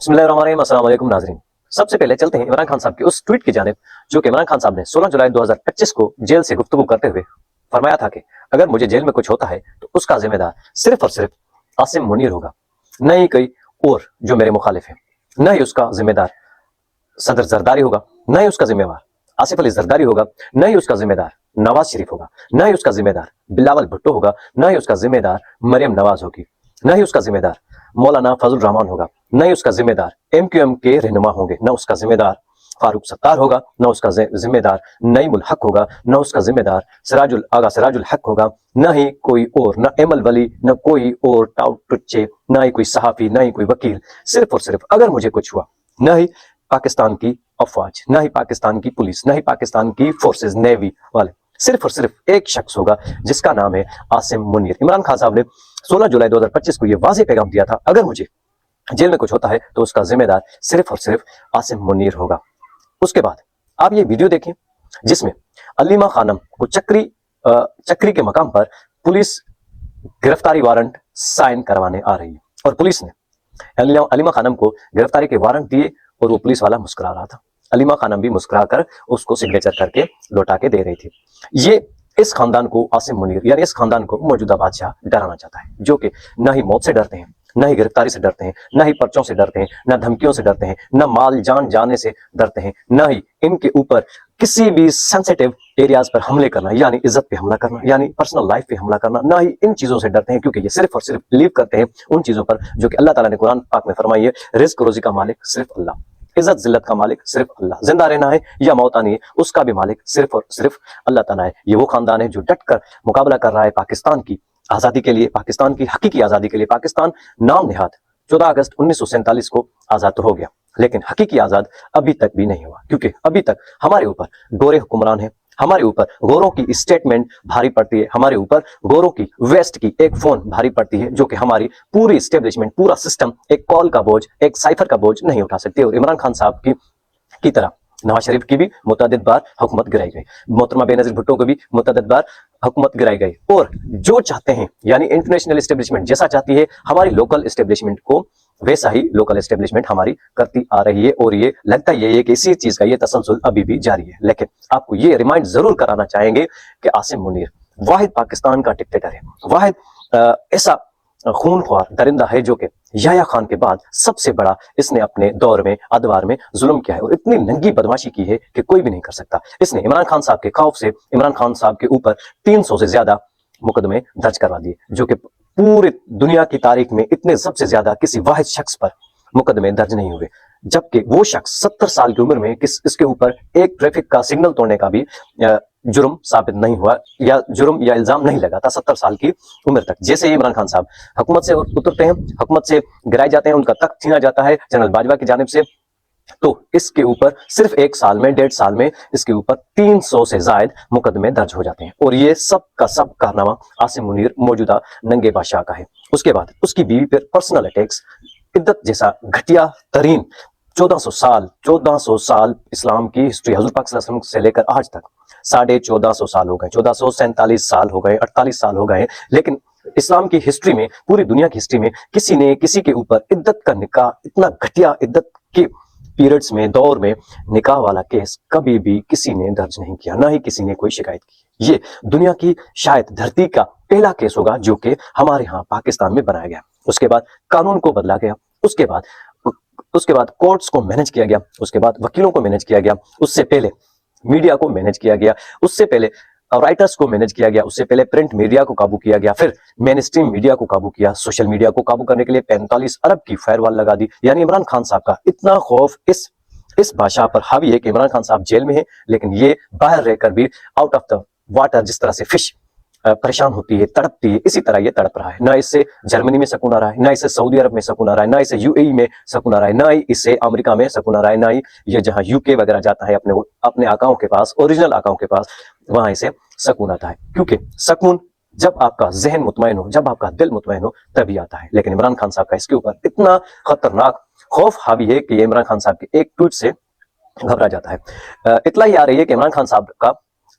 بسم اللہ الرحمن الرحیم، السلام علیکم ناظرین۔ سب سے پہلے چلتے ہیں عمران خان صاحب کے اس ٹویٹ کی جانب جو کہ عمران خان صاحب نے 16 جولائی 2025 کو جیل سے گفتگو کرتے ہوئے فرمایا تھا کہ اگر مجھے جیل میں کچھ ہوتا ہے تو اس کا ذمہ دار صرف اور صرف عاصم منیر ہوگا، نہ ہی کوئی اور جو میرے مخالف ہے، نہ ہی اس کا ذمہ دار صدر زرداری ہوگا، نہ ہی اس کا ذمہ دار آصف علی زرداری ہوگا، نہ ہی اس کا ذمہ دار نواز شریف ہوگا، نہ ہی اس کا ذمہ دار بلاول بھٹو ہوگا، نہ ہی اس کا ذمہ دار مریم نواز ہوگی، نہ ہی اس کا ذمہ دار مولانا فضل الرحمان ہوگا، نہ ہی اس کا ذمہ دار ایم کیو ایم کے رہنما ہوں گے، نہ اس کا ذمہ دار فاروق ستار ہوگا، نہ اس کا ذمہ دار نعیم الحق ہوگا، نہ اس کا ذمہ دار سراج الحق ہوگا، نہ ہی کوئی اور، نہ ایمل ولی، نہ کوئی اور ٹاؤٹ ٹچے، نہ ہی کوئی صحافی، نہ ہی کوئی وکیل۔ صرف اور صرف اگر مجھے کچھ ہوا، نہ ہی پاکستان کی افواج، نہ ہی پاکستان کی پولیس، نہ ہی پاکستان کی فورسز نیوی والے، صرف اور صرف ایک شخص ہوگا جس کا نام ہے عاصم منیر۔ عمران خان صاحب نے 16 جولائی 2025 کو یہ واضح پیغام دیا تھا، اگر مجھے جیل میں کچھ ہوتا ہے تو اس کا ذمہ دار صرف اور صرف عاصم منیر ہوگا۔ اس کے بعد آپ یہ ویڈیو دیکھیں جس میں علیمہ خانم کو چکری کے مقام پر پولیس گرفتاری وارنٹ سائن کروانے آ رہی ہے، اور پولیس نے علیمہ خانم کو گرفتاری کے وارنٹ دیے اور وہ پولیس والا مسکرا رہا تھا۔ علیمہ خانم بھی مسکرا کر اس کو سگنیچر کر کے لوٹا کے دے رہی تھی۔ یہ اس خاندان کو عاصم منیر یعنی اس خاندان کو موجودہ بادشاہ ڈرانا چاہتا ہے، جو کہ نہ ہی موت سے ڈرتے ہیں، نہ ہی گرفتاری سے ڈرتے ہیں، نہ ہی پرچوں سے ڈرتے ہیں، نہ دھمکیوں سے ڈرتے ہیں، نہ مال جان جانے سے ڈرتے ہیں، نہ ہی ان کے اوپر کسی بھی سینسیٹیو ایریاز پر حملے کرنا یعنی عزت پہ حملہ کرنا یعنی پرسنل لائف پہ حملہ کرنا، نہ ہی ان چیزوں سے ڈرتے ہیں، کیونکہ یہ صرف اور صرف بلیو کرتے ہیں ان چیزوں پر جو کہ اللہ تعالیٰ نے قرآن پاک میں فرمائی ہے۔ رزق روزی کا مالک صرف اللہ، عزت ذلت کا مالک صرف اللہ، زندہ رہنا ہے یا موت آنی ہے اس کا بھی مالک صرف اور صرف اللہ تعالیٰ ہے۔ یہ وہ خاندان ہے جو ڈٹ کر مقابلہ کر رہا ہے پاکستان کی آزادی کے لیے، پاکستان کی حقیقی آزادی کے لیے۔ پاکستان نام نہاد 14 اگست 1947 کو آزاد تو ہو گیا، لیکن حقیقی آزاد ابھی تک بھی نہیں ہوا، کیونکہ ابھی تک ہمارے اوپر گورے حکمران ہیں، ہمارے اوپر گوروں کی اسٹیٹمنٹ بھاری پڑتی ہے، ہمارے اوپر گوروں کی ویسٹ کی ایک فون بھاری پڑتی ہے، جو کہ ہماری پوری اسٹیبلشمنٹ، پورا سسٹم ایک کال کا بوجھ، ایک سائفر کا بوجھ نہیں اٹھا سکتے۔ اور عمران خان صاحب کی طرح نواز شریف کی بھی متعدد بار حکومت گرائی گئی، محترمہ بے نظیر بھٹو کو بھی متعدد بار حکومت گرائی گئی، اور جو چاہتے ہیں یعنی انٹرنیشنل اسٹیبلشمنٹ جیسا چاہتی ہے ہماری لوکل اسٹیبلشمنٹ کو ویسا ہی لوکل اسٹیبلشمنٹ ہماری کرتی آ رہی ہے، اور یہ لگتا یہ ہے کہ اسی چیز کا یہ تسلسل ابھی بھی جاری ہے۔ لیکن آپ کو یہ ریمائنڈ ضرور کرانا چاہیں گے کہ عاصم منیر واحد پاکستان کا ڈکٹیٹر ہے، واحد ایسا خون خوار درندہ ہے جو کہ یحییٰ خان کے بعد سب سے بڑا اس نے اپنے دور میں ادوار میں ظلم کیا ہے، اور اتنی ننگی بدماشی کی ہے کہ کوئی بھی نہیں کر سکتا۔ اس نے عمران خان صاحب کے خوف سے عمران خان صاحب کے اوپر 300 سے زیادہ مقدمے درج کروا دیے، جو کہ پوری دنیا کی تاریخ میں اتنے سب سے زیادہ کسی واحد شخص پر مقدمے درج نہیں ہوئے، جبکہ وہ شخص 70 سال کی عمر میں اس کے اوپر ایک ٹریفک کا سگنل توڑنے کا بھی جرم ثابت نہیں ہوا، یا جرم یا الزام نہیں لگا تھا 70 سال کی عمر تک۔ جیسے ہی عمران خان صاحب حکومت سے اترتے ہیں، حکومت سے گرائے جاتے ہیں، ان کا تخت چھینا جاتا ہے جنرل باجوہ کی جانب سے، تو اس کے اوپر صرف 1 سال میں 1.5 سال میں اس کے اوپر 300 سے زائد مقدمے درج ہو جاتے ہیں، اور یہ سب کا سب کارنامہ عاصم منیر موجودہ ننگے بادشاہ کا ہے۔ اس کے بعد اس کی بیوی پر پرسنل اٹیکس، عدت جیسا گھٹیا ترین 1400 سال اسلام کی ہسٹری، حضور پاک صلی اللہ علیہ وسلم سے لے کر آج تک 1450 سال ہو گئے، 1447 سال ہو گئے، 48 سال ہو گئے، لیکن اسلام کی ہسٹری میں، پوری دنیا کی ہسٹری میں کسی نے کسی کے اوپر عدت کا نکاح، اتنا گھٹیا عدت کے پیریڈز میں، دور میں نکاح والا کیس کبھی بھی کسی نے درج نہیں کیا، نہ ہی کسی نے کوئی شکایت کی۔ یہ دنیا کی شاید دھرتی کا پہلا کیس ہوگا جو کہ ہمارے ہاں پاکستان میں بنایا گیا۔ اس کے بعد قانون کو بدلا گیا، اس کے بعد کورٹس کو مینج کیا گیا، اس کے بعد وکیلوں کو مینج کیا گیا، اس سے پہلے میڈیا کو مینج کیا گیا، اس سے پہلے رائٹرز کو مینج کیا گیا، اس سے پہلے پرنٹ میڈیا کو قابو کیا گیا، پھر مین اسٹریم میڈیا کو قابو کیا، سوشل میڈیا کو قابو کرنے کے لیے 45 ارب کی فائر وال لگا دی۔ یعنی عمران خان صاحب کا اتنا خوف اس بادشاہ پر حاوی ہے کہ عمران خان صاحب جیل میں ہیں، لیکن یہ باہر رہ کر بھی آؤٹ آف دا واٹر جس طرح سے فش پریشان ہوتی ہے، تڑپتی ہے، اسی طرح یہ تڑپ رہا ہے۔ نہ اس سے جرمنی میں سکون آ رہا ہے، نہ اسے سعودی عرب میں سکون آ رہا ہے، نہ اسے UAE میں سکون آ رہا ہے، نہ ہی اسے امریکہ میں سکون آ رہا ہے، نہ ہی یہ جہاں UK وغیرہ جاتا ہے اپنے آقاؤں کے پاس، اوریجنل آقاؤں کے پاس، وہاں اسے سکون آتا ہے، کیونکہ سکون جب آپ کا ذہن مطمئن ہو، جب آپ کا دل مطمئن ہو تبھی آتا ہے۔ لیکن عمران خان صاحب کا اس کے اوپر اتنا خطرناک خوف حاوی ہے کہ یہ عمران خان صاحب کے ایک ٹویٹ سے گھبرا جاتا ہے۔ اطلاع یہ آ رہی ہے کہ عمران خان صاحب کا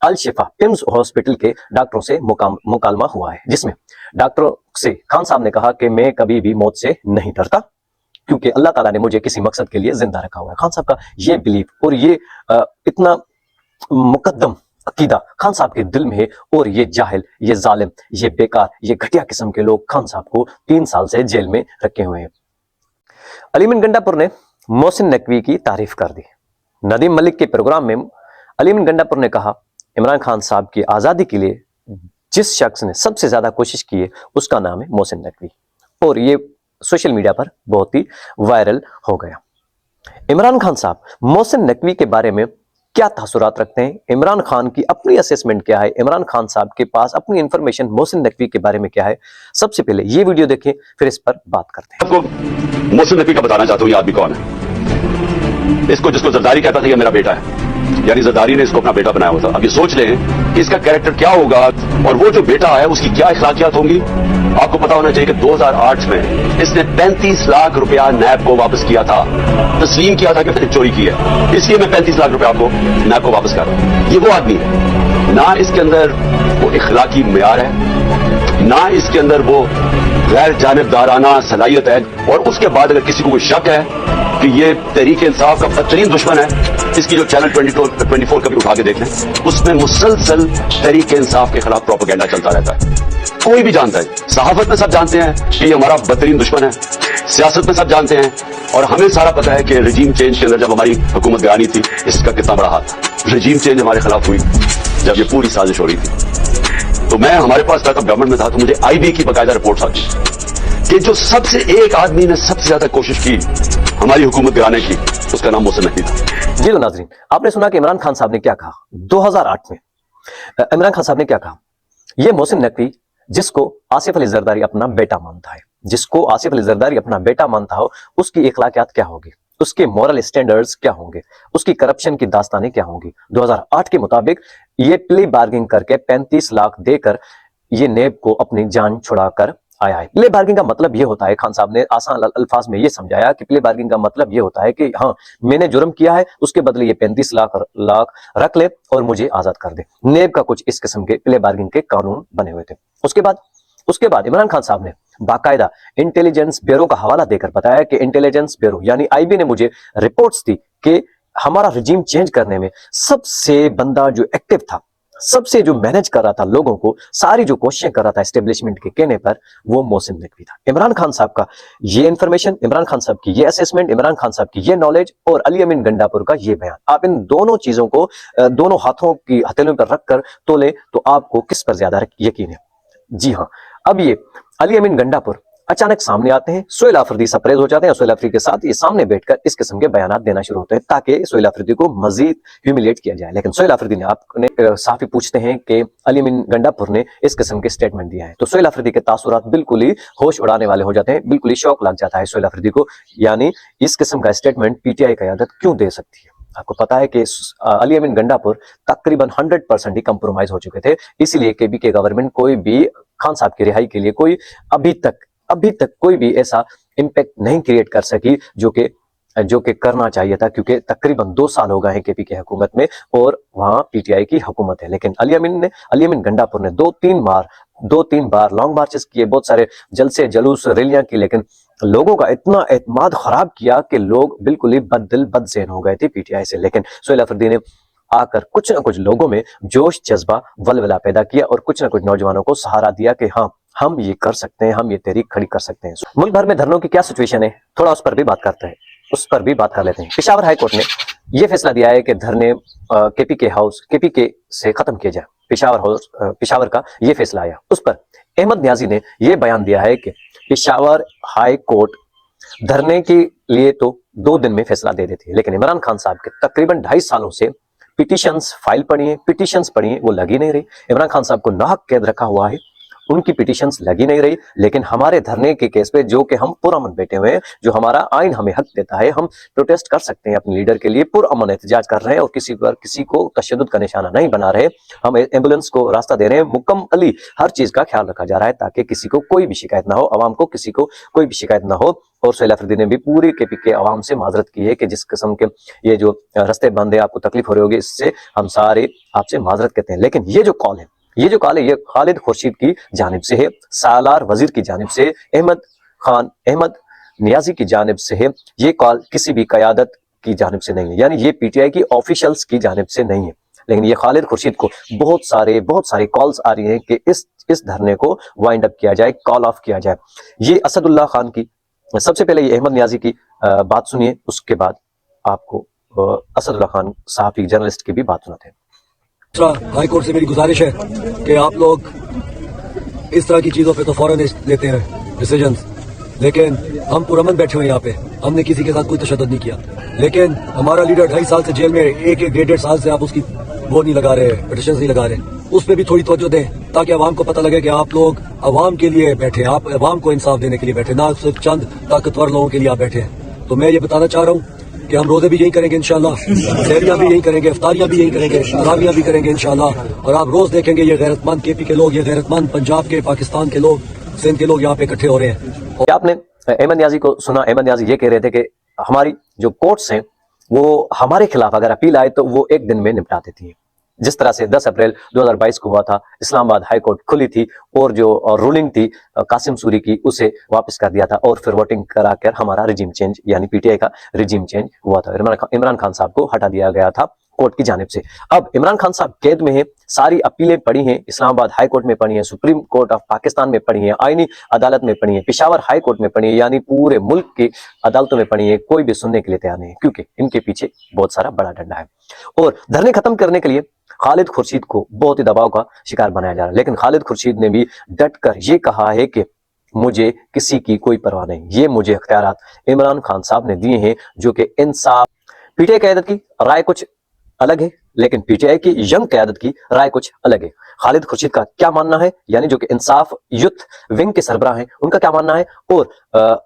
الشفا پمز ہاسپٹل کے ڈاکٹروں سے مکالمہ ہوا ہے، جس میں ڈاکٹروں سے خان صاحب نے کہا کہ میں کبھی بھی موت سے نہیں ڈرتا، क्योंकि अल्लाह ताला ने मुझे किसी मकसद के लिए जिंदा रखा हुआ है। खान साहब का ये बिलीफ और ये इतना मुकद्दम अकीदा खान साहब के दिल में है, और ये जाहिल, ये जालिम, ये बेकार, ये घटिया किस्म के लोग खान साहब को 3 साल से जेल में रखे हुए हैं। अलीमीन गंडापुर ने मोहसिन नकवी की तारीफ कर दी। नदीम मलिक के प्रोग्राम में अलीमीन गंडापुर ने कहा, इमरान खान साहब की आज़ादी के लिए जिस शख्स ने सबसे ज़्यादा कोशिश की है उसका नाम है मोहसिन नकवी, और ये सोशल मीडिया पर बहुत ही वायरल हो गया। इमरान खान साहब मोहसिन नकवी के बारे में क्या तासुरात रखते हैं, इमरान खान की अपनी असेसमेंट क्या है, इमरान खान साहब के पास अपनी इंफॉर्मेशन मोहसिन नकवी के बारे में क्या है, सबसे पहले ये वीडियो देखें, फिर इस पर बात करते हैं। आपको मोहसिन नकवी का बताना चाहता हूँ, ये आदमी कौन है। इसको जिसको जरदारी कहता था, ये मेरा बेटा है, यानी जरदारी ने इसको अपना बेटा बनाया हुआ था। अब ये सोच लें कि इसका कैरेक्टर क्या होगा, और वो जो बेटा है उसकी क्या इखलाकियात होंगी। आपको पता होना चाहिए कि 2008 में इसने 35 लाख रुपया नैब को वापस किया था, तस्लीम किया था कि मैंने चोरी की है, इसलिए मैं 35 लाख रुपया आपको नैब को वापस कर रहा हूं। ये वो आदमी है, ना इसके अंदर वो इखलाकी मेयार है, ना इसके अंदर वो गैर जानिबदाराना सलाहियत है। और उसके बाद अगर किसी को कोई शक है कि ये तहरीक इंसाफ का बदतरीन दुश्मन है, इसकी जो चैनल 24 कभी उठा के देख लें, उसमें मुसलसल तहरीक इंसाफ के खिलाफ प्रोपेगेंडा चलता रहता है। कोई भी जानता है, सहाफत में सब जानते हैं कि ये हमारा बदतरीन दुश्मन है, सियासत में सब जानते हैं, और हमें सारा पता है कि रजीम चेंज के अंदर जब हमारी हुकूमत गिरानी थी, इसका कितना बड़ा हाथ था। रजीम चेंज हमारे खिलाफ हुई जब ये पूरी साजिश हो रही थी, तो मैं हमारे पास तब गवर्नमेंट में था, तो मुझे IB की बाकायदा रिपोर्ट आती कि जो सबसे एक आदमी ने सबसे ज्यादा कोशिश की हमारी हुकूमत गिराने की, उसका नाम मोहसिन नकवी था। जी तो नाज़रीन, आपने सुना कि इमरान खान साहब ने क्या कहा 2008 में। इमरान खान साहब ने क्या कहा, ये मोहसिन नकवी जिसको आसिफ अली जरदारी अपना बेटा मानता है, जिसको आसिफ अली जरदारी अपना बेटा मानता हो, उसकी इखलाकियात क्या होगी, उसके मॉरल स्टैंडर्ड्स क्या होंगे, उसकी करप्शन की दास्तानें क्या होंगी। 2008 के मुताबिक ये प्ले बार्गिंग करके 35 लाख देकर ये नेब को अपनी जान छुड़ाकर आया है। प्ले बार्गिंग का मतलब ये होता है, खान साहब ने आसान अल्फाज में ये समझाया कि प्ले बार्गिंग का मतलब ये होता है कि हाँ, मैंने जुर्म किया है, उसके बदले ये 35 लाख रख ले और मुझे आजाद कर दे। नेब का कुछ इस किस्म के प्ले बार्गिंग के कानून बने हुए थे। उसके बाद इमरान खान साहब ने बाकायदा इंटेलिजेंस ब्यूरो का हवाला देकर बताया कि इंटेलिजेंस ब्यूरो यानी IB ने मुझे रिपोर्ट्स दी कि हमारा रजीम चेंज करने में सबसे बंदा जो एक्टिव था, सबसे जो मैनेज कर रहा था लोगों को, सारी जो कोशिशें कर रहा था एस्टेब्लिशमेंट के कहने पर, वो मोहसिन नकवी था। इमरान खान साहब का ये इंफॉर्मेशन, इमरान खान साहब की ये असेसमेंट, इमरान खान साहब की ये नॉलेज और अली अमीन गंडापुर का ये बयान, आप इन दोनों चीजों को दोनों हाथों की हथेलियों पर रखकर तोले तो आपको किस पर ज्यादा यकीन है। जी हाँ, अब ये अली अमीन गंडापुर अचानक सामने आते हैं, सोहेल आफरीदी सरप्राइज हो जाते हैं, सोहेल आफरीदी के साथ ये सामने बैठकर इस किस्म के बयानात देना शुरू होते हैं ताकि सोहेल आफरीदी को मजीद ह्यूमिलेट किया जाए। लेकिन सोहेल आफरीदी ने आपने साफी पूछते हैं कि अली अमीन गंडापुर ने इस किस्म के स्टेटमेंट दिया है, तो सोहेल आफरीदी के तासुरात बिल्कुल ही होश उड़ाने वाले हो जाते हैं, बिल्कुल ही शौक लग जाता है सोहेल आफरीदी को, यानी इस किस्म का स्टेटमेंट PTI क़यादत क्यों दे सकती है। आपको पता है कि अली अमीन गंडापुर तकरीबन 100% ही कंप्रोमाइज हो चुके थे, इसलिए KBK गवर्नमेंट कोई भी खान साहब की रिहाई के लिए कोई अभी तक कोई भी ऐसा इम्पैक्ट नहीं क्रिएट कर सकी जो कि करना चाहिए था, क्योंकि तकरीबन 2 साल हो गए हैं KPK हुकूमत में और वहां PTI की हुकूमत है। लेकिन अली अमीन गंडापुर ने 2-3 बार लॉन्ग मार्चेस किए, बहुत सारे जलसे जुलूस रैलियां की, लेकिन लोगों का इतना एतमाद खराब किया कि लोग बिल्कुल ही बददिल बदज़ेन हो गए थे PTI से। लेकिन सोहेल आफरीदी ने आकर कुछ न कुछ लोगों में जोश जज्बा वलवला पैदा किया और कुछ न कुछ नौजवानों को सहारा दिया कि हाँ, हम ये कर सकते हैं, हम ये तहरीक खड़ी कर सकते हैं। मुल्क भर में धरनों की क्या सिचुएशन है, थोड़ा उस पर भी बात कर लेते हैं। पेशावर हाई कोर्ट ने यह फैसला दिया है कि धरने KPK से खत्म किए जाए। पेशावर का यह फैसला आया, उस पर अहमद न्याजी ने यह बयान दिया है कि पेशावर हाई कोर्ट धरने के लिए तो 2 दिन में फैसला दे देती है, लेकिन इमरान खान साहब के तकरीबन 2.5 सालों से पिटीशंस पढ़ी है, वो लगी नहीं रही। इमरान खान साहब को नाहक कैद रखा हुआ है, उनकी पिटीशंस लगी नहीं रही। लेकिन हमारे धरने के केस पे जो कि हम पुरअमन बैठे हुए हैं, जो हमारा आइन हमें हक देता है, हम प्रोटेस्ट कर सकते हैं, अपने लीडर के लिए पुरअमन एहतजाज कर रहे हैं और किसी को तशद्दुद का निशाना नहीं बना रहे। हम एम्बुलेंस को रास्ता दे रहे हैं, मुकम्मली हर चीज का ख्याल रखा जा रहा है ताकि किसी को कोई भी शिकायत ना हो, आवाम को किसी को कोई भी शिकायत ना हो। और सोहेल आफरीदी ने भी पूरी KPK आवाम से माजरत की है कि जिस किस्म के ये जो रास्ते बंद है, आपको तकलीफ हो रही होगी, इससे हम सारे आपसे माजरत करते हैं। लेकिन ये जो कॉल है ये खालिद खुर्शीद की जानिब से है, सालार वजीर की जानिब से, अहमद नियाजी की जानिब से है, ये कॉल किसी भी क़यादत की जानिब से नहीं है, यानी ये पीटीआई की ऑफिशियल्स की जानिब से नहीं है, लेकिन ये खालिद खुर्शीद को बहुत सारे कॉल्स आ रही हैं कि इस धरने को वाइंड अप किया जाए, कॉल ऑफ किया जाए। ये असदुल्ला खान की, सबसे पहले ये अहमद नियाजी की बात सुनिए, उसके बाद आपको असदुल्ला खान सहाफ़ी जर्नलिस्ट की भी बात सुनाते हैं। हाई कोर्ट से मेरी गुजारिश है कि आप लोग इस तरह की चीज़ों पे तो फौरन लेते हैं डिसीजंस, लेकिन हम पुरअमन बैठे हुए यहाँ पे, हमने किसी के साथ कोई तशद्दुद नहीं किया, लेकिन हमारा लीडर 2.5 साल से जेल में, एक 1.5 साल से आप उसकी वो नहीं लगा रहे, पिटिशन नहीं लगा रहे, उस पर भी थोड़ी तवज्जो दें ताकि अवाम को पता लगे कि आप लोग अवाम के लिए बैठे, आप अवाम को इंसाफ देने के लिए बैठे, ना सिर्फ चंद ताकतवर लोगों के लिए आप बैठे हैं। तो मैं ये बताना चाह रहा हूँ कि हम रोजे भी यही करेंगे इंशाल्लाह, सहरियां भी यही करेंगे, इफ्तारियां भी यही करेंगे, तरावियां भी करेंगे इंशाल्लाह, और आप रोज देखेंगे ये गैरतमंद केपी के लोग, ये गैरतमंद पंजाब के, पाकिस्तान के लोग, सिंध के लोग यहाँ पे इकट्ठे हो रहे हैं। आपने अहमद नियाजी को सुना, अहमद नियाजी ये कह रहे थे कि हमारी जो कोर्ट्स हैं वो हमारे खिलाफ अगर अपील आए तो वो एक दिन में निपटा देती हैं। जिस तरह से 10 अप्रैल 2022 को हुआ था, इस्लामाबाद हाई कोर्ट खुली थी और जो रूलिंग थी कासिम सूरी की उसे वापस कर दिया था और फिर वोटिंग कराकर हमारा रिजीम चेंज यानी पीटीआई का रिजीम चेंज हुआ था। इमरान खान साहब को हटा दिया गया था कोर्ट की जानिब से। अब इमरान खान साहब कैद में हैं, सारी अपीलें पड़ी हैं, इस्लामाबाद हाई कोर्ट में पड़ी हैं, सुप्रीम कोर्ट ऑफ पाकिस्तान में पड़ी हैं, आईनी अदालत में पड़ी हैं, पेशावर हाई कोर्ट में पड़ी हैं, यानी पूरे मुल्क की अदालतों में पड़ी हैं। कोई भी सुनने के लिए तैयार नहीं है क्योंकि इनके पीछे बहुत सारा बड़ा डंडा है। और धरने खत्म करने के लिए खालिद खुर्शीद को बहुत ही दबाव का शिकार बनाया जा रहा है, लेकिन खालिद खुर्शीद ने भी डट कर ये कहा है कि मुझे किसी की कोई परवाह नहीं, ये मुझे इख्तियारात इमरान खान साहब ने दिए हैं जो कि इंसाफ। पीटीआई क़यादत की राय कुछ अलग है, लेकिन पीटीआई की यंग क़यादत की राय कुछ अलग है। खालिद खुर्शीद का क्या मानना है, यानी जो कि इंसाफ यूथ विंग के सरबराह हैं, उनका क्या मानना है, और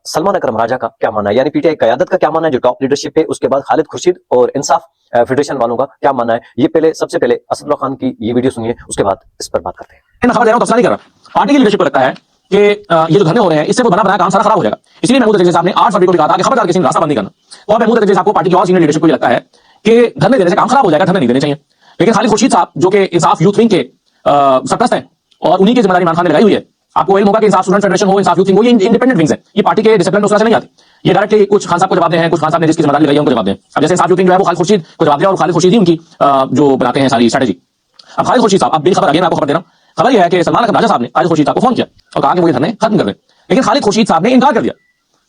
सलमान अकरम राजा का क्या मानना है, यानी पीटीआई क़यादत का क्या मानना है जो टॉप लीडरशिप है, उसके बाद खालिद खुर्शीद और इंसाफ फेडरेशन वालों का क्या मानना है। ये सबसे पहले असदुल्ला खान की ये वीडियो सुनिए, उसके बाद इस पर बात करते हैं। मैं खबर दे रहा हूं, तफसील नहीं कर रहा। पार्टी की लीडरशिप को लगता है कि ये जो धरने हो रहे हैं इससे वो बना बनाया काम सारा खराब हो जाएगा, इसलिए महमूद अकरम साहब ने 8 फरवरी को भी कहा था कि खबरदार किसी ने रास्ता बंद नहीं करना। और महमूद अकरम साहब को पार्टी की और सीनियर लीडरशिप को लगता है कि धरने देने से काम खराब हो जाएगा, धरने नहीं देने चाहिए। लेकिन खालिद खुर्शीद साहब जो कि इंसाफ यूथ विंग के सरपरस्त हैं और उन्हीं की जिम्मेदारी इमरान खान ने लगाई हुई है, आपको इल्म होगा कि इंसाफ स्टूडेंट फेडरेशन हो, इंसाफ यूथ विंग हो, ये इंडिपेंडेंट विंग्स है, ये पार्टी के डिसिप्लिन उससे नहीं आती, ये डायरेक्टली कुछ खान साहब को जवाब दे हैं, कुछ खान साहब ने जिसकी जिम्मेदारी लगाई है उनको जवाब दें। अब जैसे इंसाफ यूथ विंग जो है वो खालिद खुर्शीद को जवाब दे और खालिद खुर्शीद ही उनकी जो बनाते हैं सारी स्ट्रेटेजी। अब खालिद खुर्शीद साहब, अब बेखबर आगे मैं आपको खबर दे रहा हूं, खबर यह है कि सलमान अकरम राजा साहब ने खालिद खुर्शीद साहब को फोन किया और कहा कि वो ये धरने खत्म कर दें, लेकिन खालिद खुर्शीद साहब ने इनकार कर दिया।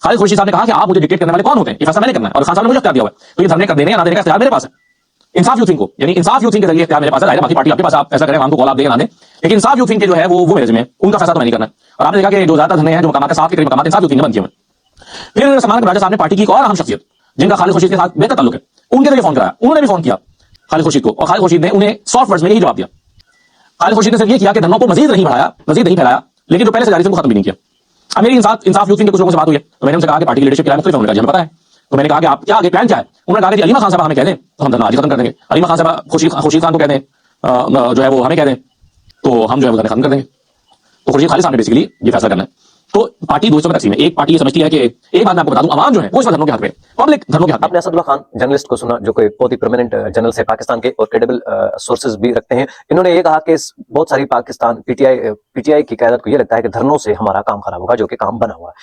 खालिद खुर्शीद साहब ने कहा कि आप मुझे डिक्टेट करने वाले कौन होते हैं, ये फैसला मैंने करना है और खान साहब ने मुझे इख्तियार दिया हुआ है, तो ये धरने कर देने या ना देने का इख्तियार मेरे पास है। इंसाफ यूथ विंग को, यानी इंसाफ यूथ विंग के जरिए इख्तियार मेरे पास है, बाकी पार्टी आपके पास, आप ऐसा करें, हमको कॉल आप दें ना दें, लेकिन इंसाफ यूथ विंग के जो है वो मेरे जिम्मे, उनका फैसला तो मैं नहीं करना। और आपने देखा कि जो ज्यादा धरने हैं जो मकामात के साथ के करीब मकामात इंसाफ यूथ विंग ने बंद किए हुए। फिर सलमान अकरम राजा साहब ने पार्टी की एक और अहम शख्सियत जिनका खालिद खुर्शीद के साथ बेहतर ताल्लुक है, उनके जरिए फोन कराया, उन्होंने भी फोन किया खालिद खुर्शीद को, और खालिद खुर्शीद ने उन्हें सॉफ्ट वर्ड्स में यही जवाब दिया। खालिद खुर्शीद ने सिर्फ ये किया कि धरनों को मजीद नहीं बढ़ाया, मजीद नहीं फैलाया, लेकिन जो पहले से जारी थे उनको खत्म भी नहीं किया। अब मेरी इंसाफ यूथ विंग के कुछ लोगों से बात हुई है, तो मैंने उनसे कहा कि पार्टी की लीडरशिप के मुख्तलिफ होने का हमें पता है, तो मैंने कहा कि आप क्या आगे प्लान क्या है। उन्होंने कहा कि अलीमा खान साहब हमें कह दें तो हम धरना आज खत्म कर देंगे, अलीमा खान साहब खुर्शीद खान को कह दें जो है वो हमें कह दें तो हम जो है वो धरना खत्म कर देंगे। तो खुर्शीद खालिद साहब ने बेसिकली ये फैसला करना है। तो पार्टी दो हिस्सों में तकसीम है, एक पार्टी ये समझती है कि एक बात मैं आपको बता दूं, आवाम जो है वो इस धरनों के हक में, पब्लिक धरनों के हक में। आपने असदुल्ला खान जर्नलिस्ट को सुना जो कोई बहुत ही प्रोमिनेंट जर्नलिस्ट है पाकिस्तान के और क्रेडिबल सोर्सेज भी रखते हैं। इन्होंने ये कहा कि बहुत सारी पाकिस्तान पीटीआई की क़यादत को ये लगता है कि धरनों से हमारा काम खराब होगा, जो कि काम बना हुआ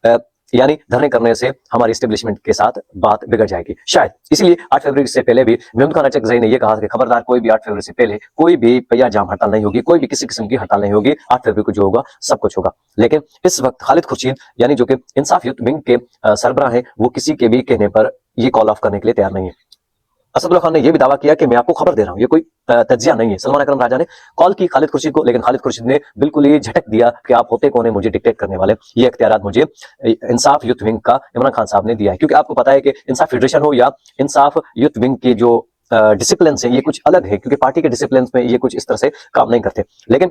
है, यानी धरने करने से हमारी एस्टेब्लिशमेंट के साथ बात बिगड़ जाएगी शायद। इसलिए 8 फरवरी से पहले भी महमूद खान अचकज़ई ने यह कहा कि खबरदार कोई भी 8 फरवरी से पहले कोई भी पहिया जाम हड़ताल नहीं होगी, कोई भी किसी किस्म की हड़ताल नहीं होगी, 8 फरवरी को जो होगा सब कुछ होगा। लेकिन इस वक्त खालिद खुर्शीद यानी जो कि इंसाफ यूथ विंग के सरबराह हैं, वो किसी के भी कहने पर ये कॉल ऑफ करने के लिए तैयार नहीं है। असदुल्ला खान ने यह भी दावा किया कि मैं आपको खबर दे रहा हूं, ये कोई तज्जिया नहीं है। सलमान अकरम राजा ने कॉल की खालिद खुर्शीद को, लेकिन खालिद खुर्शीद ने बिल्कुल ही झटक दिया कि आप होते कौन है मुझे डिक्टेट करने वाले, ये इख्तियारात मुझे इंसाफ यूथ विंग का इमरान खान साहब ने दिया है। क्योंकि आपको पता है कि इंसाफ फेडरेशन हो या इंसाफ यूथ विंग के जो डिसिप्लिन है ये कुछ अलग है, क्योंकि पार्टी के डिसिप्लिन में ये कुछ इस तरह से काम नहीं करते। लेकिन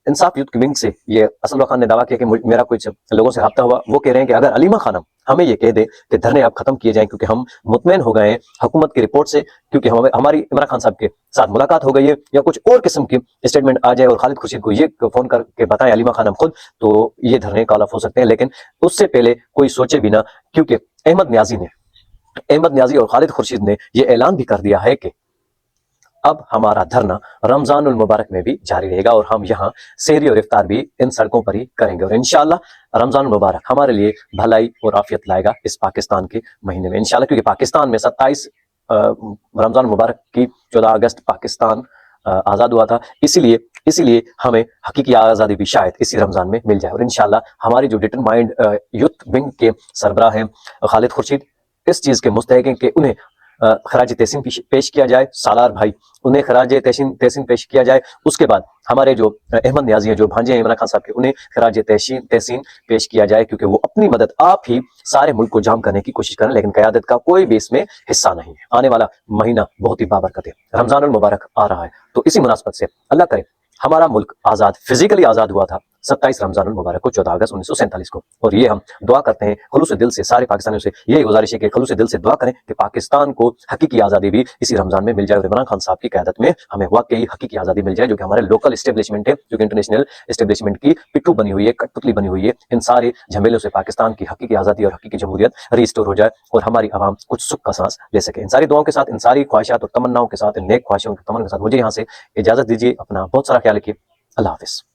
इंसाफ यूथ विंग से ये असदुल्ला खान ने दावा किया कि मेरा कुछ लोगों से रब्ता हुआ, वो कह रहे हैं कि अगर अलीमा खानम हमें ये कह दे कि धरने अब खत्म किए जाएं क्योंकि हम मुतमईन हो गए हैं हुकूमत की रिपोर्ट से, क्योंकि हमारी इमरान खान साहब के साथ मुलाकात हो गई है, या कुछ और किस्म की स्टेटमेंट आ जाए और खालिद खुर्शीद को ये फोन करके बताएं अलीमा खानम खुद, तो ये धरने कॉल ऑफ हो सकते हैं। लेकिन उससे पहले कोई सोचे भी ना, क्योंकि अहमद नियाजी और खालिद खुर्शीद ने यह ऐलान भी कर दिया है कि अब हमारा धरना रमजान उल मुबारक में भी जारी रहेगा और हम यहाँ सहरी और इफ्तार भी इन सड़कों पर ही करेंगे और इंशाल्लाह रमजान उल मुबारक हमारे लिए भलाई और आफियत लाएगा इस पाकिस्तान के महीने में इंशाल्लाह, क्योंकि पाकिस्तान में 27 रमजान मुबारक की 14 अगस्त पाकिस्तान आज़ाद हुआ था, इसीलिए हमें हकीकी आज़ादी भी शायद इसी रमज़ान में मिल जाए। और इंशाल्लाह हमारी जो डिटरमाइंड यूथ विंग के सरबराह हैं खालिद खुर्शीद, इस चीज़ के मुस्तहिक हैं कि उन्हें खराज तहसीन पेश किया जाए, सालार भाई उन्हें खराज तहसीन पेश किया जाए। उसके बाद हमारे जो अहमद न्याजी हैं, जो भांजे हैं इमरान खान साहब के, उन्हें खराज तहसीन पेश किया जाए, क्योंकि वो अपनी मदद आप ही सारे मुल्क को जाम करने की कोशिश करें, लेकिन क़यादत का कोई भी इसमें हिस्सा नहीं है। आने वाला महीना बहुत ही बाबरकत है, रमज़ानुल मुबारक आ रहा है, तो इसी मुनासबत से अल्लाह करे हमारा मुल्क आज़ाद, फिजिकली आज़ाद हुआ था 27 रमज़ानुल मुबारक को 14 अगस्त 1947 को, और ये हम दुआ करते हैं खुलूस दिल से, सारे पाकिस्तानियों से यही गुजारिश है कि खुलूस दिल से दुआ करें कि पाकिस्तान को हकीकी आज़ादी भी इसी रमज़ान में मिल जाए और इमरान खान साहब की क़यादत में हमें वाकई हकीकी आज़ादी मिल जाए, जो कि हमारे लोकल इस्टेब्लिशमेंट है, जो कि इंटरनेशनल इस्टेब्लिशमेंट की पिट्ठू बनी हुई है, कठपुतली बनी हुई है, इन सारे झमेलों से पाकिस्तान की हकीकी आज़ादी और हकीकी जमहूरियत रिस्टोर हो जाए और हमारी आवाम कुछ सुख का सांस ले सके। इन सारी दुआओं के साथ, इन सारी ख्वाहिशात और तमन्नाओं के साथ, इन नेक ख्वाहिशों की तमन्ना के साथ मुझे यहाँ से इजाज़त दीजिए। अपना बहुत सारा ख्याल रखिए। अल्लाह हाफ़िज़।